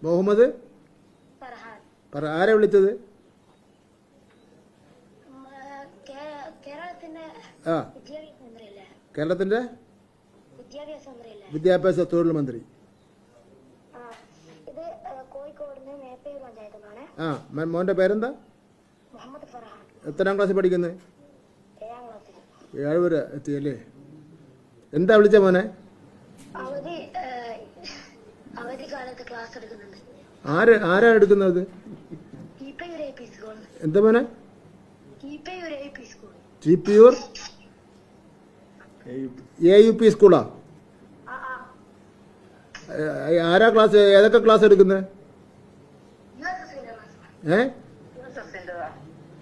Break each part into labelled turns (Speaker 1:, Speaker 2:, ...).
Speaker 1: മുഹമ്മദ് ആരെ വിളിച്ചത്? ആ, കേരളത്തിന്റെ വിദ്യാഭ്യാസ തൊഴിൽ മന്ത്രി. ആ, മോന്റെ പേരെന്താ? എത്രാം ക്ലാസ്സിൽ പഠിക്കുന്നത്? 7 വരെ എത്തിയല്ലേ? എന്താ വിളിച്ച മോനെ? ആരാ എടുക്കുന്നത്? എന്താ മോനെ? TPUR AUP സ്കൂളാ? ആരാ ക്ലാസ്? ഏതൊക്കെ ക്ലാസ് എടുക്കുന്നത്?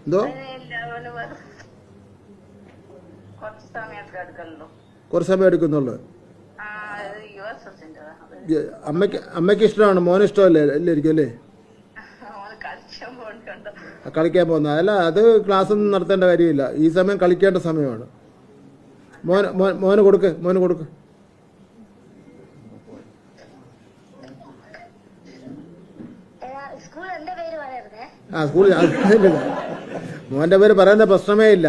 Speaker 1: എന്തോ കുറച്ച് സമയം എടുക്കുന്നുള്ളു. അമ്മയ്ക്ക് ഇഷ്ടമാണ്, മോന് ഇഷ്ടമല്ലേ? ഇല്ലായിരിക്കും അല്ലേ? കളിക്കാൻ പോകുന്ന അല്ല, അത് ക്ലാസ് ഒന്നും നടത്തേണ്ട കാര്യമില്ല. ഈ സമയം കളിക്കേണ്ട സമയമാണ്. മോന് കൊടുക്ക്. ആ, സ്കൂളിൽ മോന്റെ പേര് പറയുന്ന പ്രശ്നമേ ഇല്ല.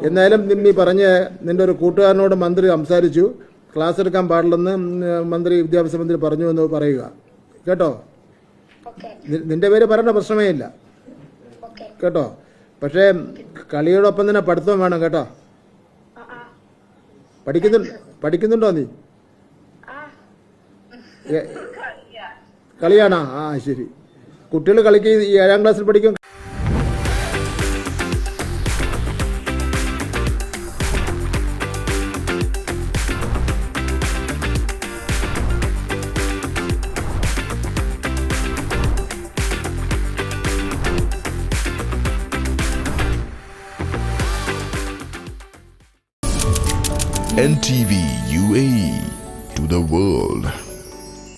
Speaker 1: എന്നാലും നീ പറഞ്ഞ് നിന്റെ ഒരു കൂട്ടുകാരനോട് മന്ത്രി സംസാരിച്ചു, ക്ലാസ് എടുക്കാൻ പാടില്ലെന്ന് വിദ്യാഭ്യാസ മന്ത്രി പറഞ്ഞു എന്ന് പറയുക കേട്ടോ. നിന്റെ പേര് പറയുന്ന പ്രശ്നമേ ഇല്ല കേട്ടോ. പക്ഷേ കളിയോടൊപ്പം തന്നെ പഠിത്തം വേണം കേട്ടോ. പഠിക്കുന്നുണ്ടോ നീ? കളിയാണോ? ആ, ശരി. കുട്ടികൾ കളിക്ക് 7ാം ക്ലാസ്സിൽ പഠിക്കും.
Speaker 2: NTV UAE to the world.